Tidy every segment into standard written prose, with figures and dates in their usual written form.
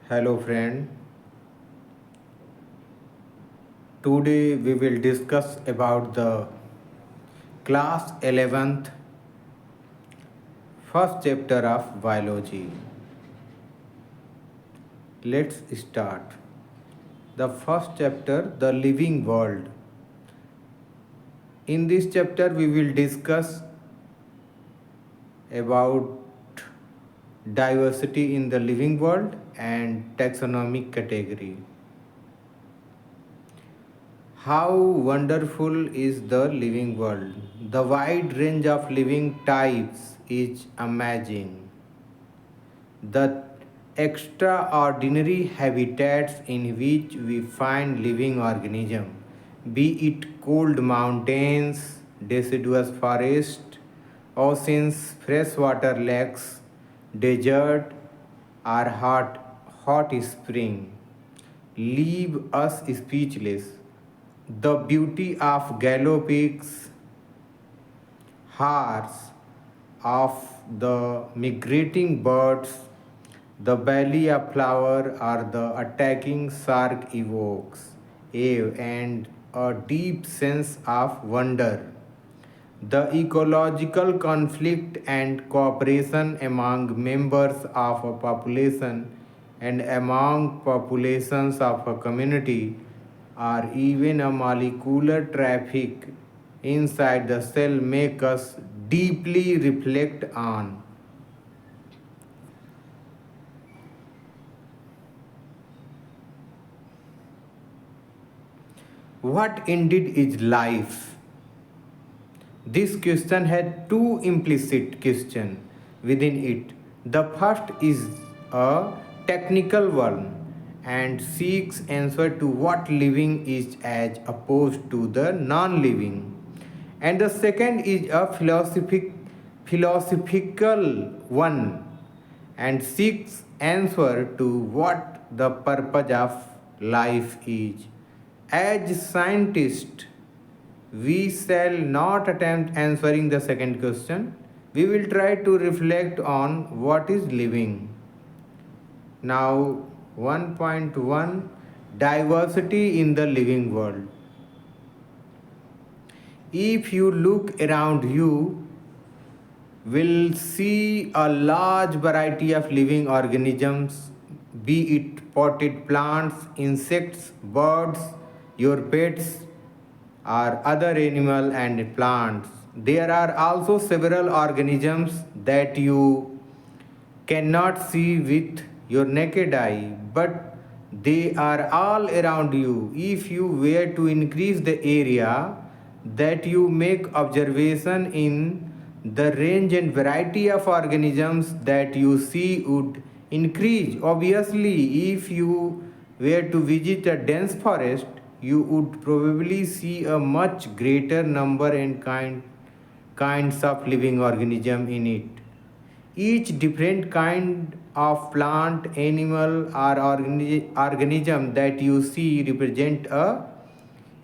Hello friend, today we will discuss about the class 11th first chapter of biology. Let's start. The first chapter, the living world. In this chapter we will discuss about diversity in the living world and taxonomic category. How wonderful is the living world! The wide range of living types is amazing. The extraordinary habitats in which we find living organisms, be it cold mountains, deciduous forest, oceans, freshwater lakes, desert, or hot spring, leave us speechless. The beauty of Gallo Peaks, horse, of the migrating birds, the belly of flower or the attacking shark evokes awe and a deep sense of wonder. The ecological conflict and cooperation among members of a population and among populations of a community or even a molecular traffic inside the cell make us deeply reflect on what indeed is life. This question had two implicit questions within it. The first is a technical one and seeks answer to what living is as opposed to the non-living. And the second is a philosophical one and seeks answer to what the purpose of life is. As scientists, we shall not attempt answering the second question. We will try to reflect on what is living. Now, 1.1, diversity in the living world. If you look around you, will see a large variety of living organisms, be it potted plants, insects, birds, your pets, or other animal and plants. There are also several organisms that you cannot see with your naked eye, but they are all around you. If you were to increase the area that you make observation in, the range and variety of organisms that you see would increase. Obviously, if you were to visit a dense forest, you would probably see a much greater number and kinds of living organism in it. Each different kind of plant, animal, or organism that you see represent a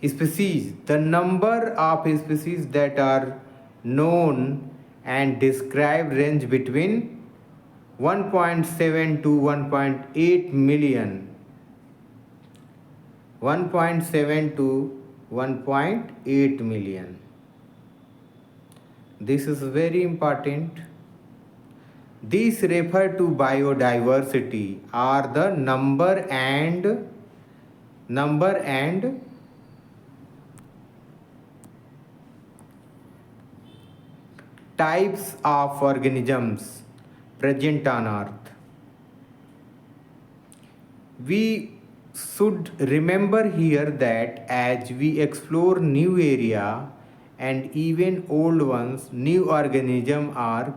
species. The number of species that are known and described range between 1.7 to 1.8 million. 1.7 to 1.8 million. This is very important. These refer to biodiversity are the number and types of organisms present on earth. We should remember here that as we explore new area and even old ones, new organisms are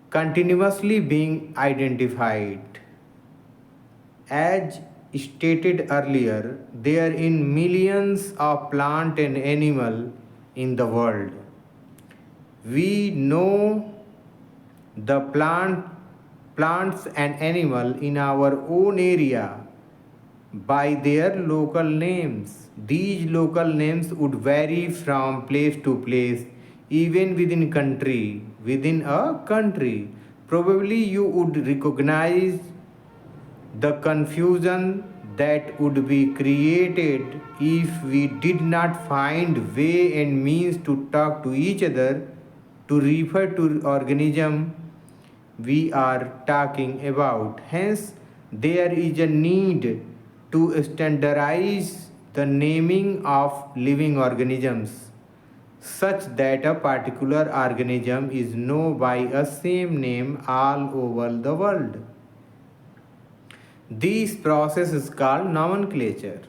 continuously being identified. As stated earlier, there are in millions of plant and animal in the world. We know the plants and animal in our own area by their local names. These local names would vary from place to place, even within a country. Probably you would recognize The confusion that would be created if we did not find way and means to talk to each other to refer to organism we are talking about. Hence, there is a need to standardize the naming of living organisms such that a particular organism is known by a same name all over the world. This process is called nomenclature.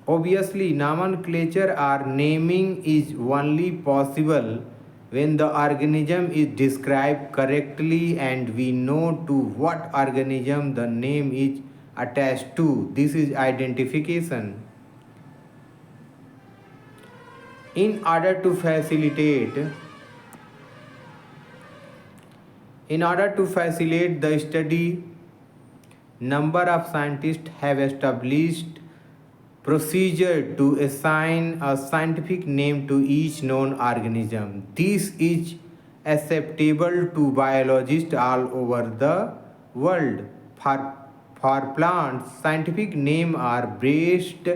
Obviously, nomenclature or naming is only possible when the organism is described correctly and we know to what organism the name is attached to. This is identification. In order to facilitate the study, number of scientists have established procedure to assign a scientific name to each known organism. This is acceptable to biologists all over the world. For plants, scientific names are based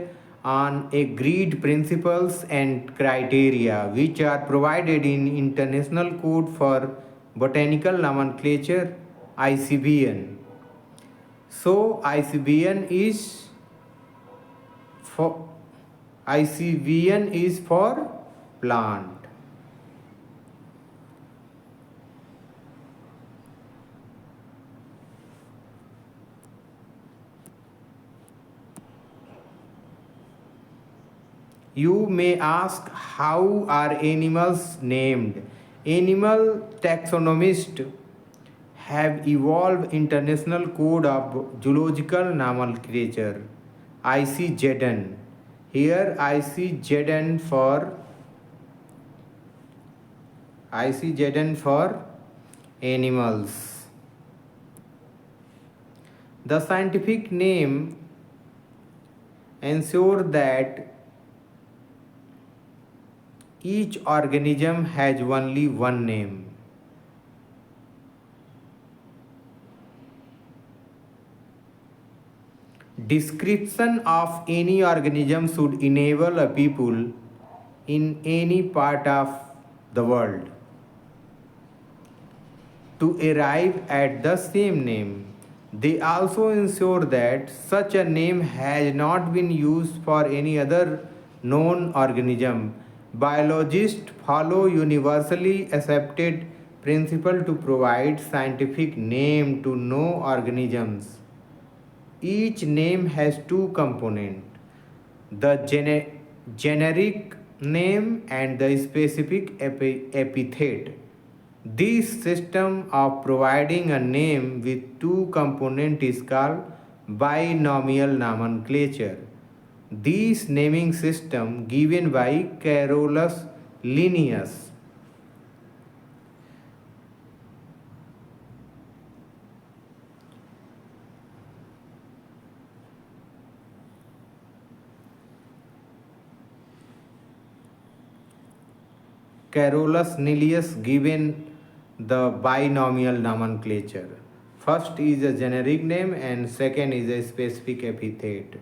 on agreed principles and criteria which are provided in International Code for Botanical Nomenclature ICBN. So for ICBN is for plant. You may ask, how are animals named? Animal taxonomists have evolved International Code of Zoological Nomenclature ICZN. Here ICZN for animals. The scientific name ensure that each organism has only one name. Description of any organism should enable a people in any part of the world to arrive at the same name. They also ensure that such a name has not been used for any other known organism. Biologists follow universally accepted principle to provide scientific name to no organisms. Each name has two components, the generic name and the specific epithet. This system of providing a name with two components is called binomial nomenclature. This naming system given by Carolus Linnaeus. Carolus Linnaeus given the binomial nomenclature. First is a generic name and second is a specific epithet.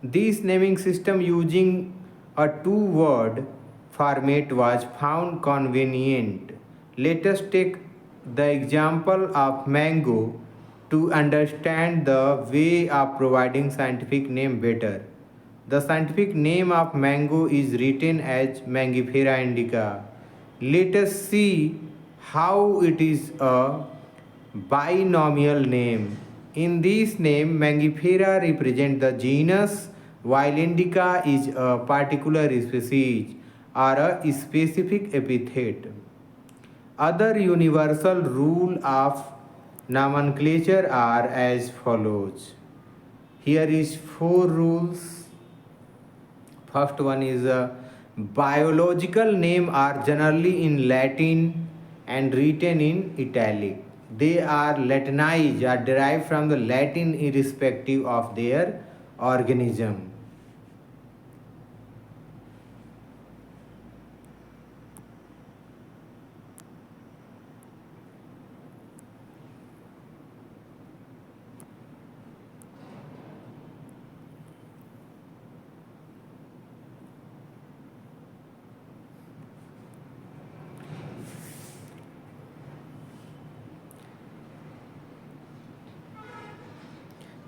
This naming system using a two-word format was found convenient. Let us take the example of mango to understand the way of providing scientific name better. The scientific name of mango is written as Mangifera indica. Let us see how it is a binomial name. In this name, Mangifera represents the genus, while indica is a particular species or a specific epithet. Other universal rules of nomenclature are as follows. Here is four rules. First one is biological name are generally in Latin and written in italic. They are Latinized or derived from the Latin irrespective of their organism.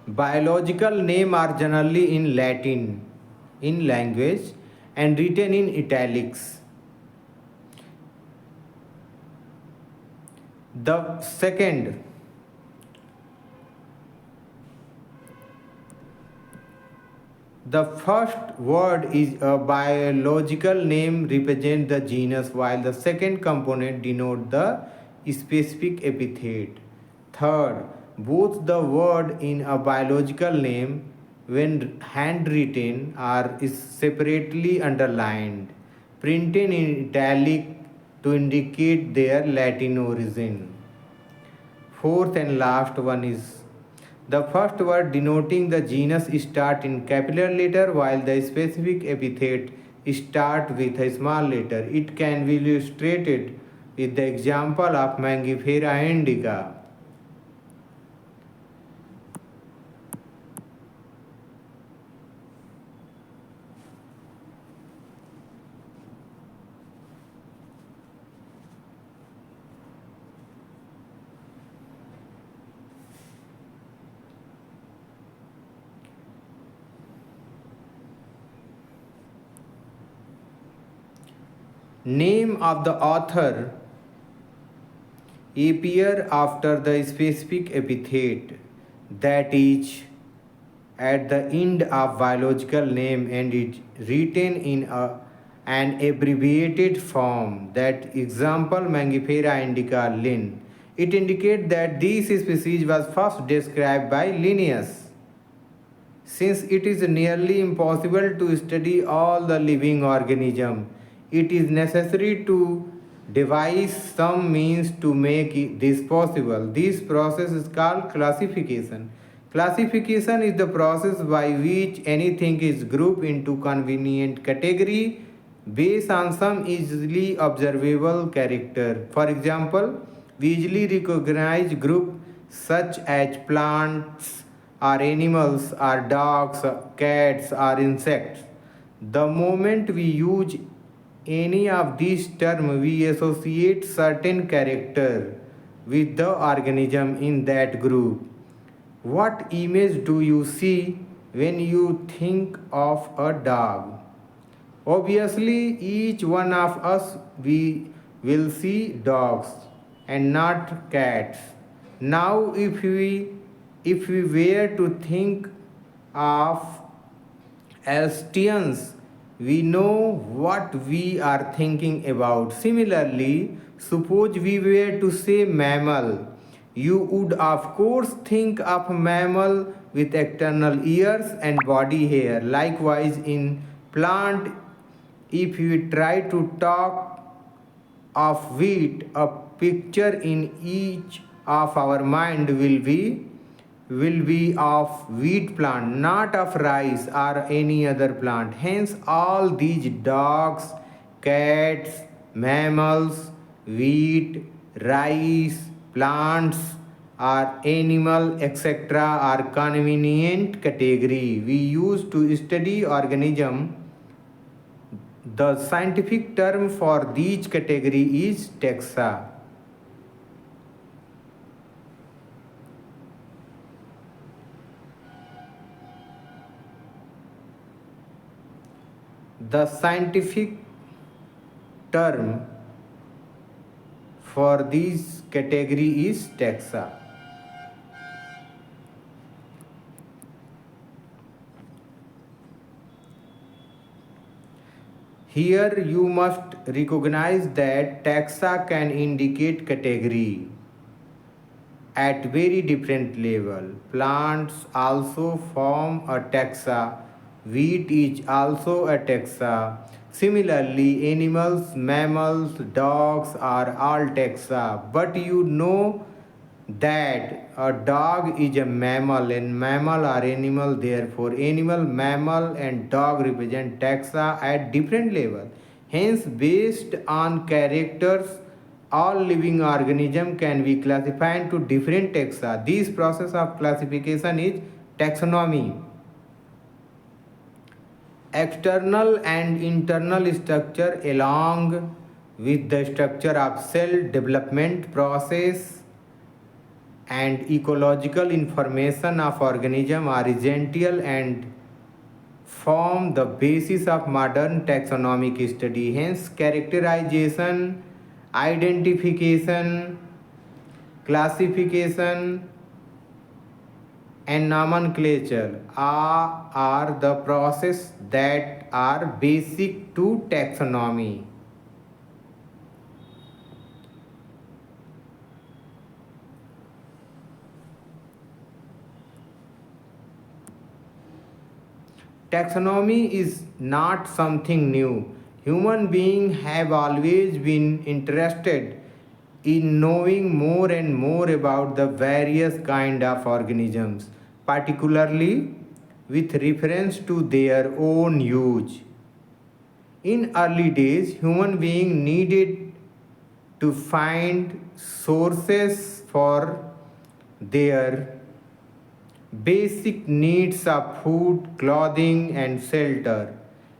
Biological names are generally in Latin in language and written in italics. The second, the first word is a biological name represent the genus while the second component denote the specific epithet. Third, both the word in a biological name when handwritten are is separately underlined, printed in italic to indicate their Latin origin. Fourth and last one is the first word denoting the genus start in capital letter while the specific epithet start with a small letter. It can be illustrated with the example of Mangifera indica. Name of the author appear after the specific epithet, that is at the end of biological name and is written in an abbreviated form. That example Mangifera indica Linn. It indicates that this species was first described by Linnaeus. Since it is nearly impossible to study all the living organisms, it is necessary to devise some means to make this possible. This process is called classification. Classification is the process by which anything is grouped into convenient category based on some easily observable character. For example, we easily recognize groups such as plants or animals or dogs, cats or insects. The moment we use any of these terms, we associate certain character with the organism in that group. What image do you see when you think of a dog? Obviously, each one of us we will see dogs and not cats. Now, if we were to think of Alstians, we know what we are thinking about. Similarly, suppose we were to say mammal. You would, of course, think of mammal with external ears and body hair. Likewise, in plant, if we try to talk of wheat, a picture in each of our mind will be of wheat plant, not of rice or any other plant. Hence, all these dogs, cats, mammals, wheat, rice, plants, or animal, etc., are convenient category we use to study organism. The scientific term for these category is taxa. The scientific term for this category is taxa. Here you must recognize that taxa can indicate category at very different level. Plants also form a taxa. Wheat is also a taxa. Similarly, animals, mammals, dogs are all taxa. But you know that a dog is a mammal and mammal are animal, therefore animal, mammal and dog represent taxa at different level. Hence, based on characters, all living organism can be classified into different taxa. This process of classification is taxonomy. External and internal structure along with the structure of cell development process and ecological information of organism are essential and form the basis of modern taxonomic study. Hence, characterization, identification, classification, and nomenclature are the process that are basic to taxonomy. Taxonomy is not something new. Human beings have always been interested in knowing more and more about the various kind of organisms, particularly with reference to their own use. In early days, human beings needed to find sources for their basic needs of food, clothing, and shelter.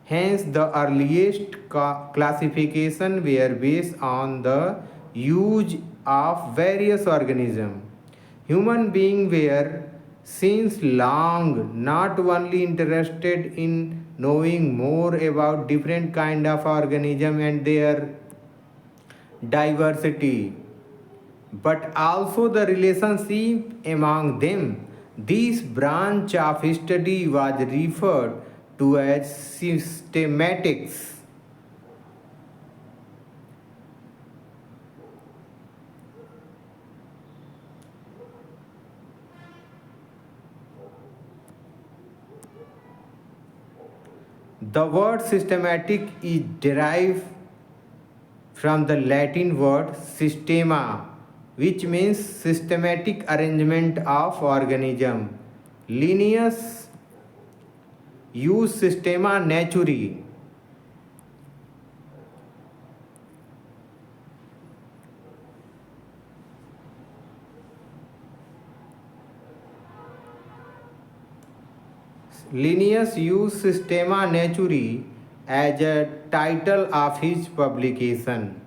Hence, the earliest classification were based on the use of various organisms. Human beings were since long not only interested in knowing more about different kind of organism and their diversity, but also the relationship among them. This branch of study was referred to as systematics. The word systematic is derived from the Latin word systema, which means systematic arrangement of organism. Linnaeus used systema naturae. Linnaeus used Systema Naturae as a title of his publication.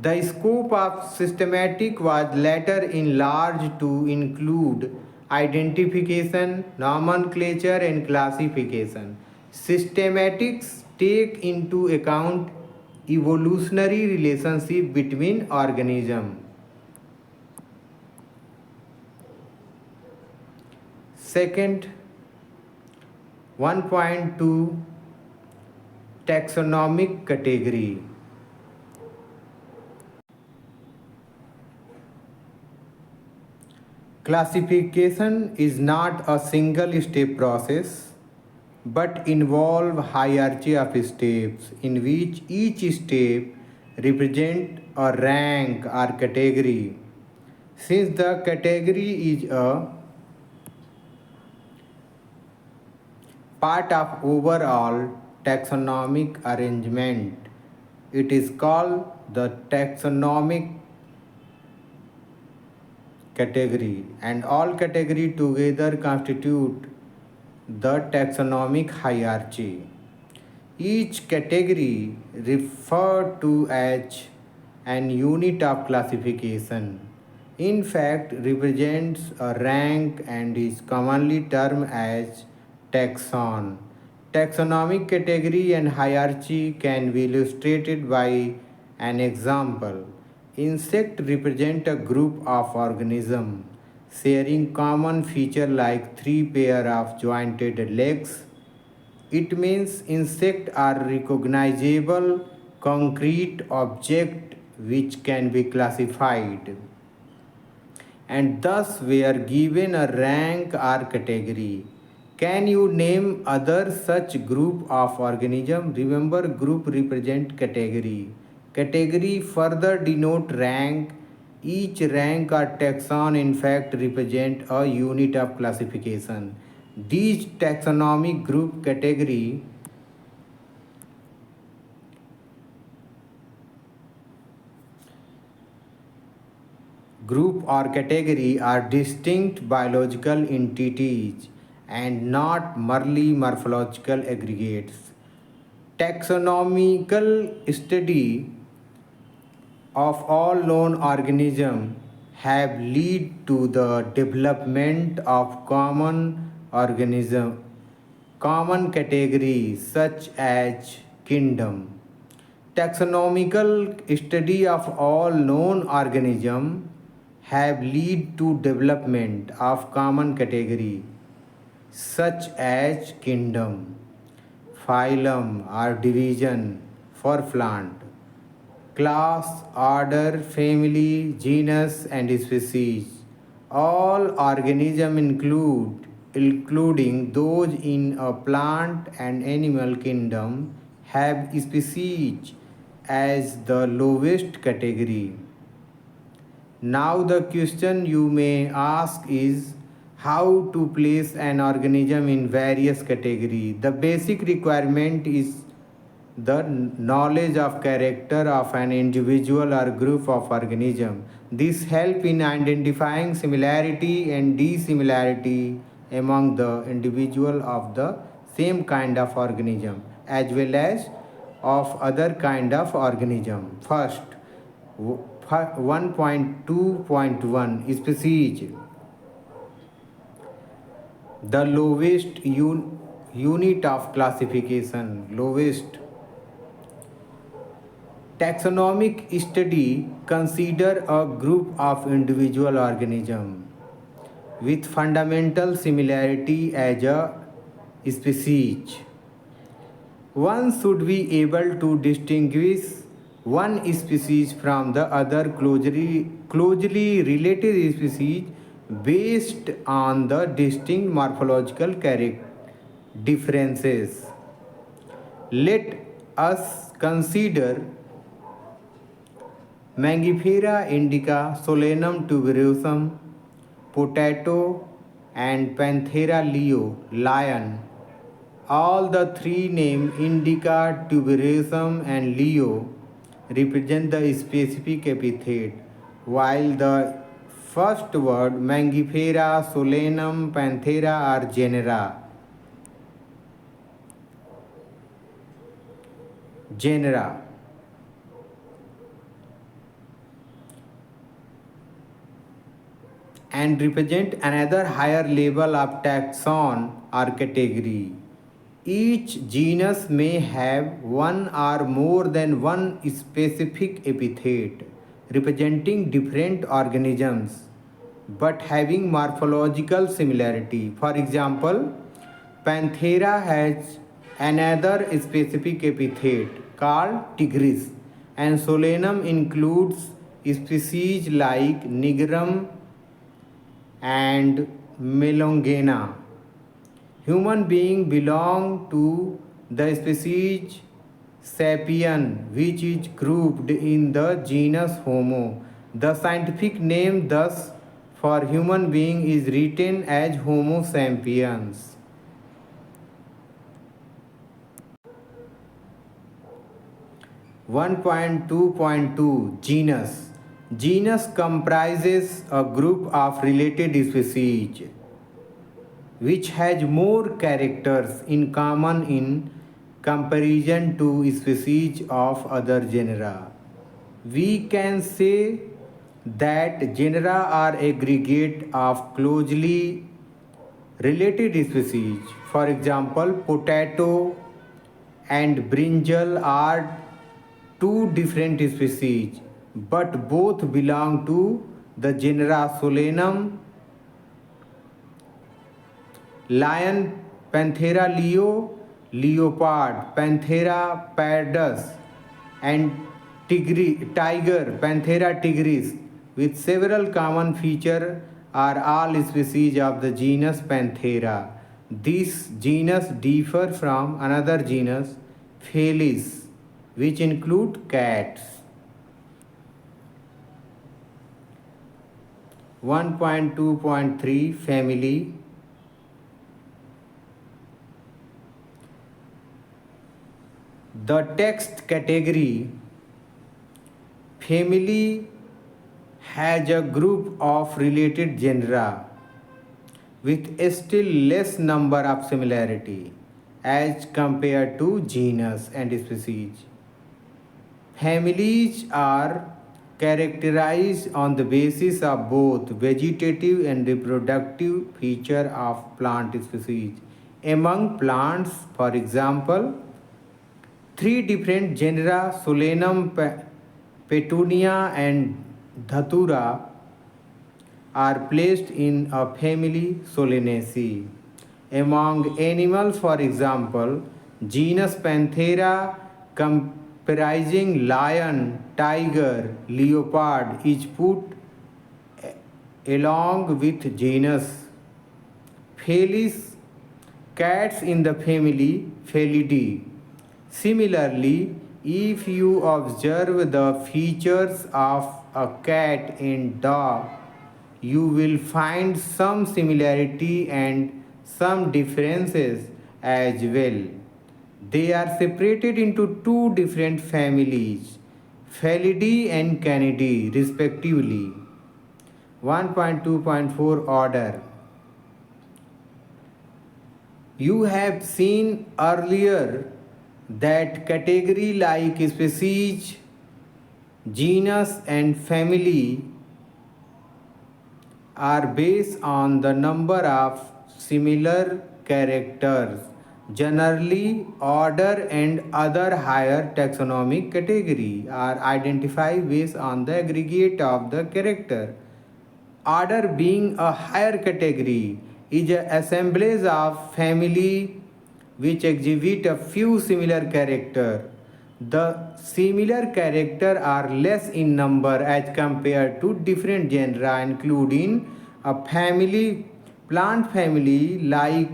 The scope of systematic was later enlarged to include identification, nomenclature, and classification. Systematics take into account evolutionary relationship between organisms. Second, 1.2 taxonomic category. Classification is not a single step process but involve hierarchy of steps in which each step represent a rank or category. Since the category is a part of overall taxonomic arrangement, it is called the taxonomic category, and all category together constitute the taxonomic hierarchy. Each category referred to as an unit of classification. In fact, represents a rank and is commonly termed as taxon. Taxonomic category and hierarchy can be illustrated by an example. Insect represent a group of organisms sharing common feature like three pair of jointed legs. It means insects are recognizable concrete object which can be classified and thus were given a rank or category. Can you name other such group of organism? Remember, group represent category. Category further denote rank. Each rank or taxon in fact represent a unit of classification. These taxonomic group or category are distinct biological entities and not merely morphological aggregates. Taxonomical study of all known organisms have led to the development of common categories such as kingdom. Taxonomical study of all known organisms have led to development of common category such as kingdom, phylum or division for plant, class, order, family, genus and species. All organisms including those in a plant and animal kingdom have species as the lowest category. Now the question you may ask is how to place an organism in various categories. The basic requirement is the knowledge of character of an individual or group of organism. This help in identifying similarity and dissimilarity among the individual of the same kind of organism as well as of other kind of organism. First, 1.2.1 species. The lowest unit of classification. Lowest. Taxonomic study consider a group of individual organisms with fundamental similarity as a species. One should be able to distinguish one species from the other closely related species based on the distinct morphological differences. Let us consider Mangifera indica, Solanum tuberosum, potato, and Panthera leo, lion. All the three names indica, tuberosum, and leo represent the specific epithet, while the first word Mangifera, Solanum, Panthera are genera. And represent another higher level of taxon or category. Each genus may have one or more than one specific epithet representing different organisms but having morphological similarity. For example, Panthera has another specific epithet called tigris, and Solanum includes species like nigrum and melongena. Human beings belong to the species Sapien, which is grouped in the genus Homo. The scientific name thus for human being is written as Homo sapiens. (1.2.2) Genus. Genus comprises a group of related species which has more characters in common in comparison to species of other genera. We can say that genera are aggregate of closely related species. For example, potato and brinjal are two different species, but both belong to the genera Solanum. Lion, Panthera leo, leopard, Panthera pardus, and tiger, Panthera tigris, with several common features, are all species of the genus Panthera. This genus differs from another genus, Felis, which include cats. 1.2.3 Family. The text category family has a group of related genera with a still less number of similarity as compared to genus and species. Families are characterized on the basis of both vegetative and reproductive feature of plant species. Among plants, for example, three different genera Solanum, Petunia and Dhatura are placed in a family Solanaceae. Among animals, for example, genus Panthera comprising lion, tiger, leopard is put along with genus Felis, cats in the family Felidae. Similarly, if you observe the features of a cat and dog, you will find some similarity and some differences as well. They are separated into two different families, Felidae and Canidae, respectively. 1.2.4 Order. You have seen earlier that category like species, genus and family are based on the number of similar characters. Generally, order and other higher taxonomic category are identified based on the aggregate of the character. Order being a higher category is an assemblage of family which exhibit a few similar character. The similar character are less in number as compared to different genera, including a family, plant family like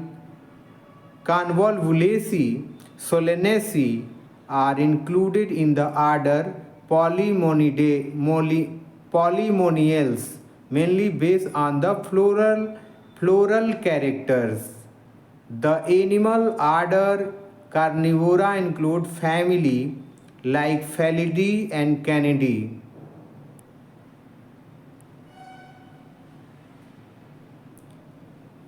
Convolvulaceae, Solanaceae are included in the order Polemoniales, mainly based on the floral characters. The animal order Carnivora include family like Felidae and Canidae.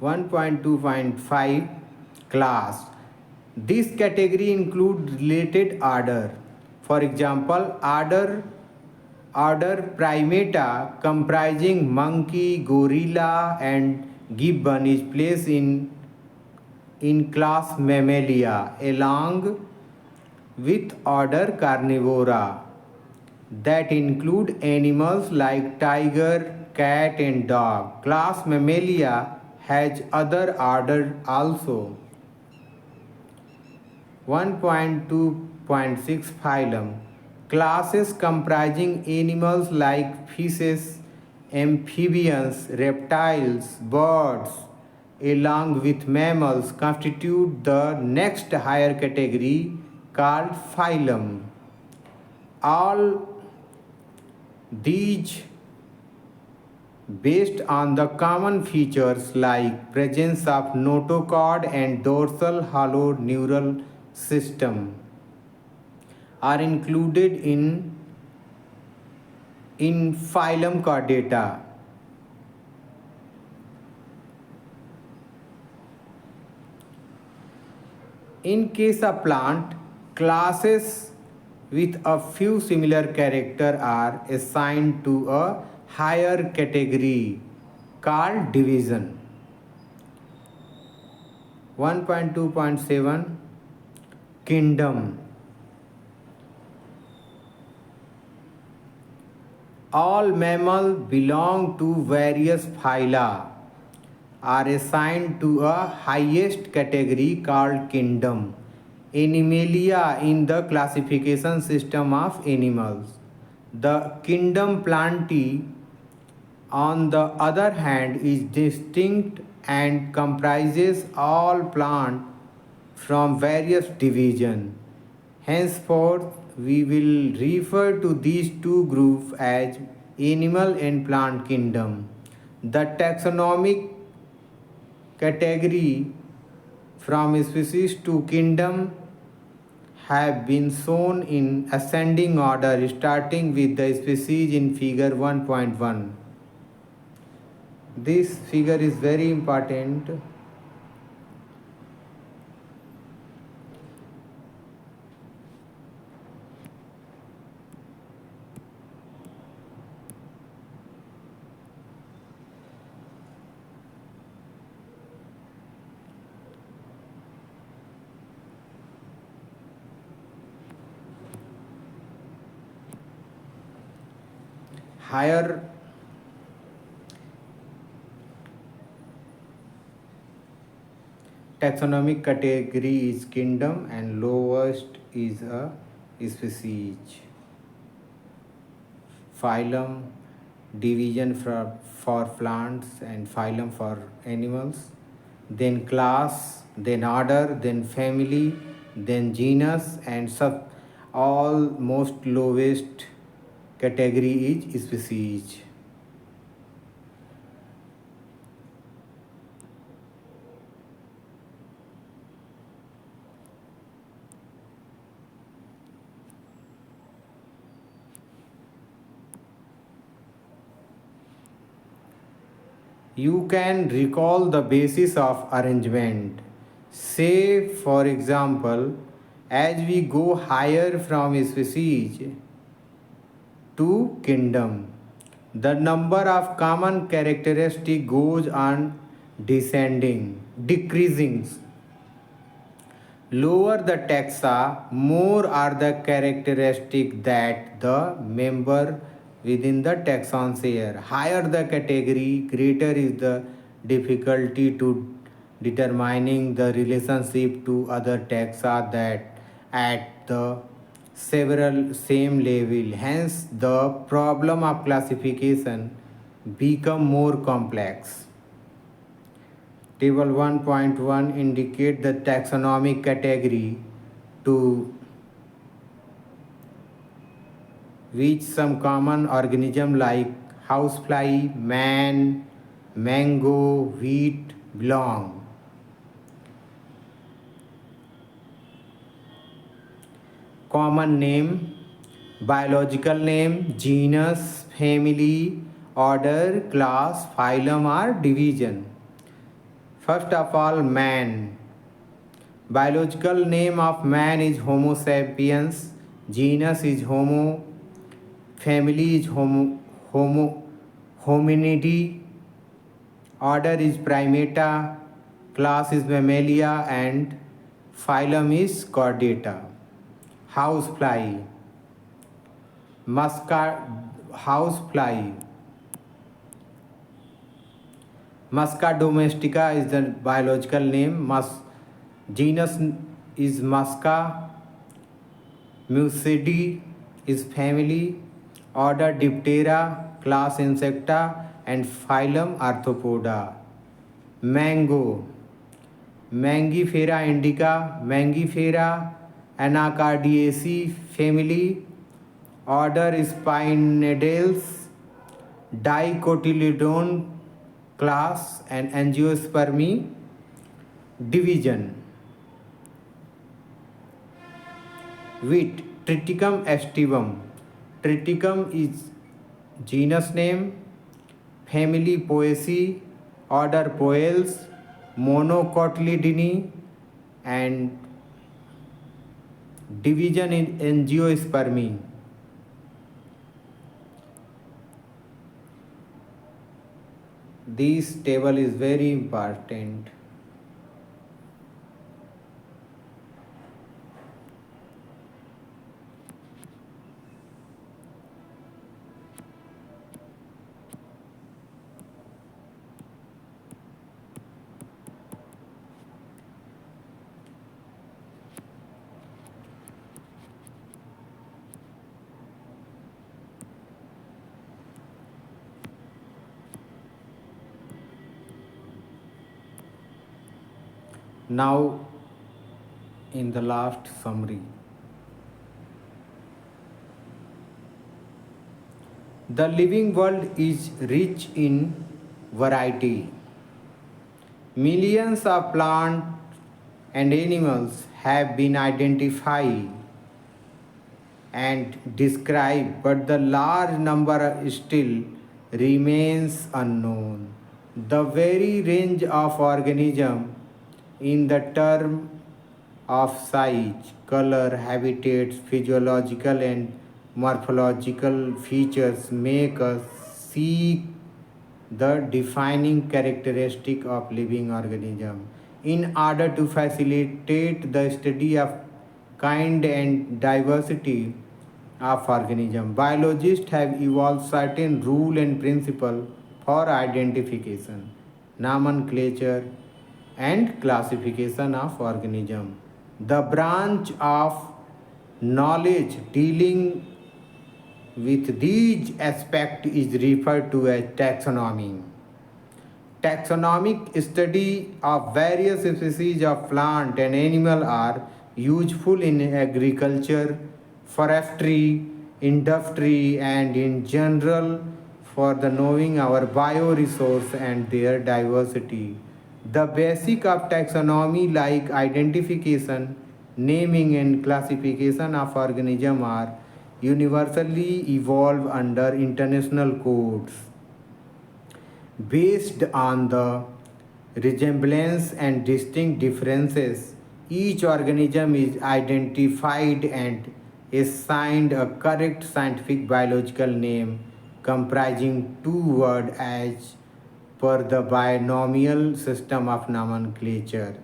1.2.5 Class. This category includes related order. For example, order Primata comprising monkey, gorilla and gibbon is placed in class Mammalia along with order Carnivora that include animals like tiger, cat and dog. Class Mammalia has other order also. 1.2.6 Phylum. Classes comprising animals like fishes, amphibians, reptiles, birds, along with mammals constitute the next higher category called phylum. All these based on the common features like presence of notochord and dorsal hollow neural system are included in phylum Chordata. In case of plant, classes with a few similar characters are assigned to a higher category called division. 1.2.7 Kingdom. All mammals belong to various phyla are assigned to a highest category called kingdom, Animalia in the classification system of animals. The kingdom Plantae, on the other hand, is distinct and comprises all plants from various divisions. Henceforth, we will refer to these two groups as animal and plant kingdom. The taxonomic category from species to kingdom have been shown in ascending order, starting with the species in figure 1.1. This figure is very important. Higher taxonomic category is kingdom and lowest is a species. Phylum, division for plants and phylum for animals, then class, then order, then family, then genus, and sub almost lowest category is species. You can recall the basis of arrangement. Say, for example, as we go higher from species to kingdom, the number of common characteristic goes on decreasing. Lower the taxa, more are the characteristics that the member within the taxon share. Higher the category, greater is the difficulty to determining the relationship to other taxa that at the several same level. Hence, the problem of classification become more complex. Table 1.1 indicate the taxonomic category to which some common organism like housefly, man, mango, wheat belong. Common name, biological name, genus, family, order, class, phylum or division. First of all, man. Biological name of man is Homo sapiens, genus is Homo, family is Hominidae, order is Primata, class is Mammalia, and phylum is Chordata. Housefly, housefly. Musca domestica is the biological name. Genus is Musca. Mucidae is family. Order Diptera, class Insecta, and phylum Arthropoda. Mango, Mangifera indica, Mangifera Anacardiaceae family. Order Spinadales, Dicotyledon class, and Angiospermy division. Wheat, Triticum aestivum. Triticum is genus name, family Poaceae, order Poales, Monocotyledone, and division in Angiospermy. This table is very important. Now, in the last summary, the living world is rich in variety. Millions of plants and animals have been identified and described, but the large number still remains unknown. The very range of organisms in the term of size, color, habitats, physiological and morphological features make us seek the defining characteristic of living organism. In order to facilitate the study of kind and diversity of organism, biologists have evolved certain rule and principle for identification, nomenclature, and classification of organism. The branch of knowledge dealing with these aspects is referred to as taxonomy. Taxonomic study of various species of plant and animal are useful in agriculture, forestry, industry, and in general for the knowing our bioresource and their diversity. The basic of taxonomy like identification, naming and classification of organism are universally evolved under international codes based on the resemblance and distinct differences. Each organism is identified and assigned a correct scientific biological name comprising two words as per the binomial system of nomenclature.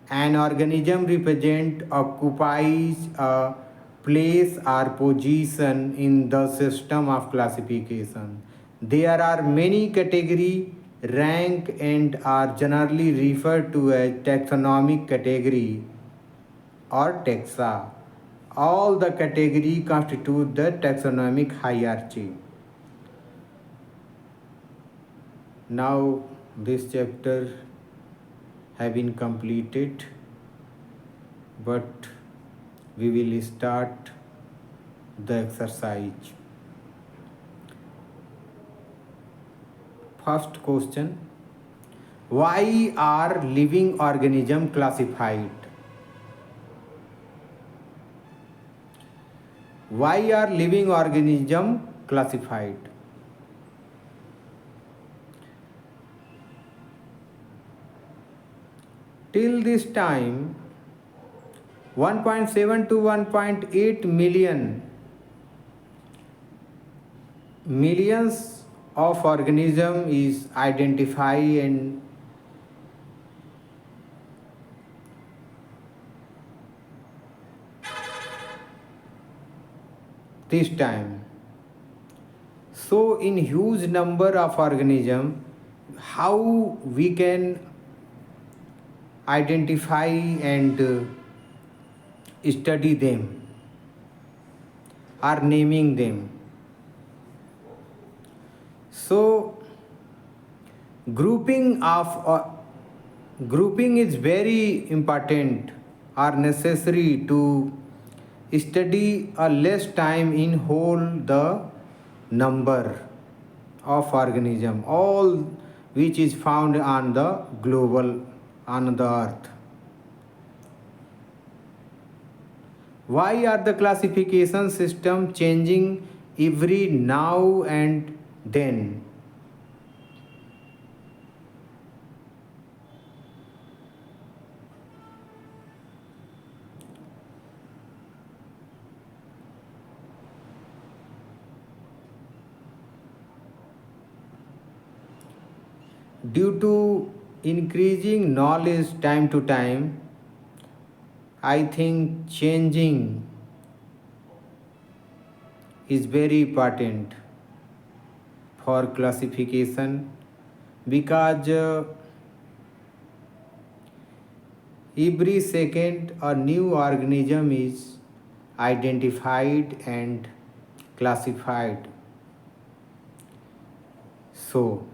An organism represent occupies a place or position in the system of classification. There are many category, rank and are generally referred to as taxonomic category or taxa. All the category constitute the taxonomic hierarchy. Now this chapter have been completed, but we will start the exercise. First question: why are living organisms classified? Why are living organisms classified? Till this time, 1.7 to 1.8 millions of organism is identified, and this time. So in huge number of organism, how we can identify and study them or naming them? So grouping is very important or necessary to study a less time in whole the number of organism, all which is found on the global on the earth. Why are the classification system changing every now and then? Due to increasing knowledge time to time, I think changing is very important for classification, because every second a new organism is identified and classified. So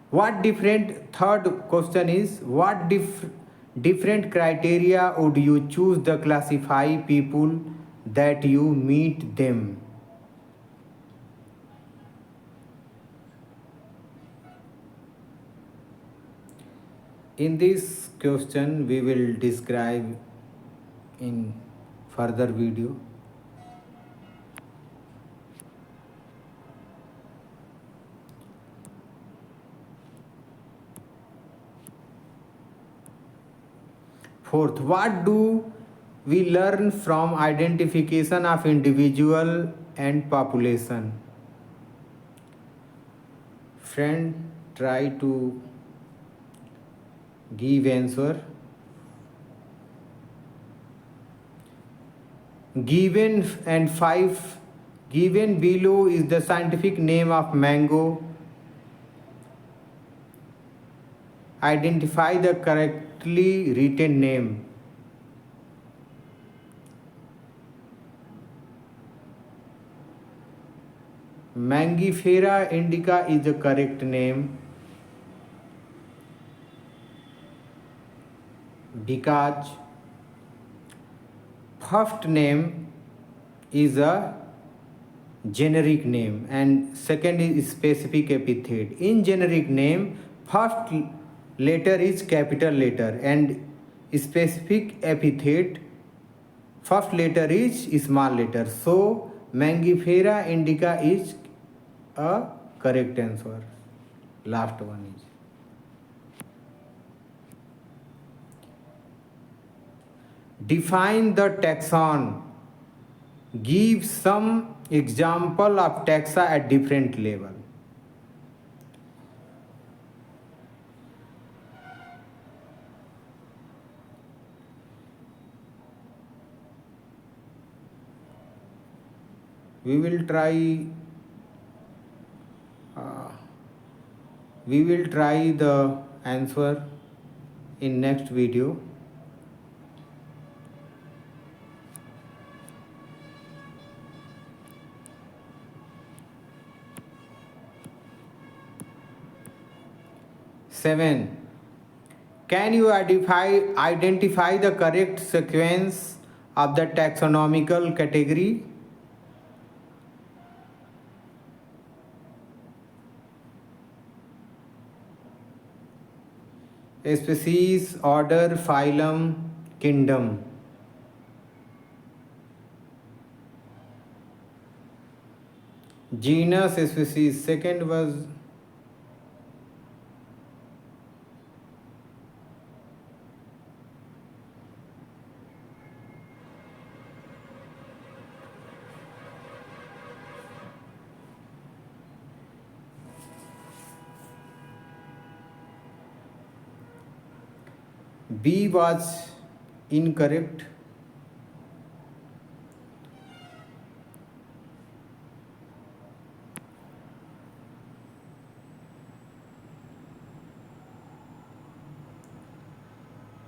what different third question is, what different criteria would you choose to classify people that you meet them? In this question, we will describe in further video. Fourth, what do we learn from identification of individual and population? Friend, try to give answer. Given and 5, given below is the scientific name of mango. Identify the correctly written name. Mangifera indica is the correct name because first name is a generic name and second is specific epithet. In generic name, first letter is capital letter and specific epithet first letter is small letter. So Mangifera indica is a correct answer. Last one is. Define the taxon. Give some example of taxa at different level. We will try the answer in next video. Seven. Can you identify the correct sequence of the taxonomical category? Species, order, phylum, kingdom. Genus, species. Second was B was incorrect.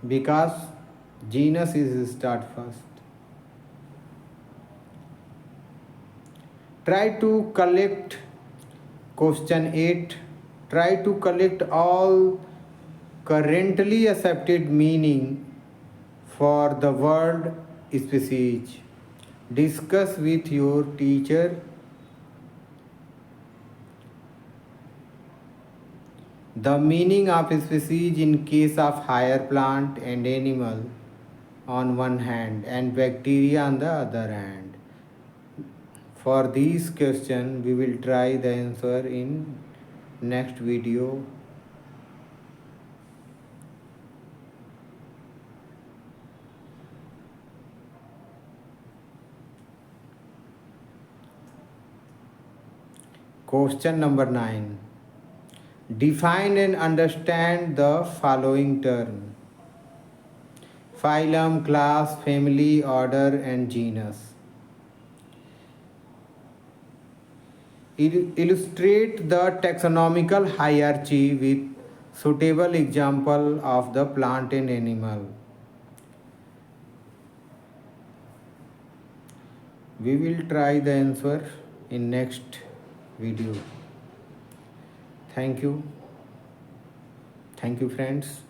Because genus is start first. Try to collect question 8. Try to collect all currently accepted meaning for the word species. Discuss with your teacher the meaning of species in case of higher plant and animal on one hand and bacteria on the other hand. For this question, we will try the answer in next video. Question number 9. Define and understand the following term: phylum, class, family, order, and genus. Illustrate the taxonomical hierarchy with suitable example of the plant and animal. We will try the answer in next video. Thank you. Thank you, friends.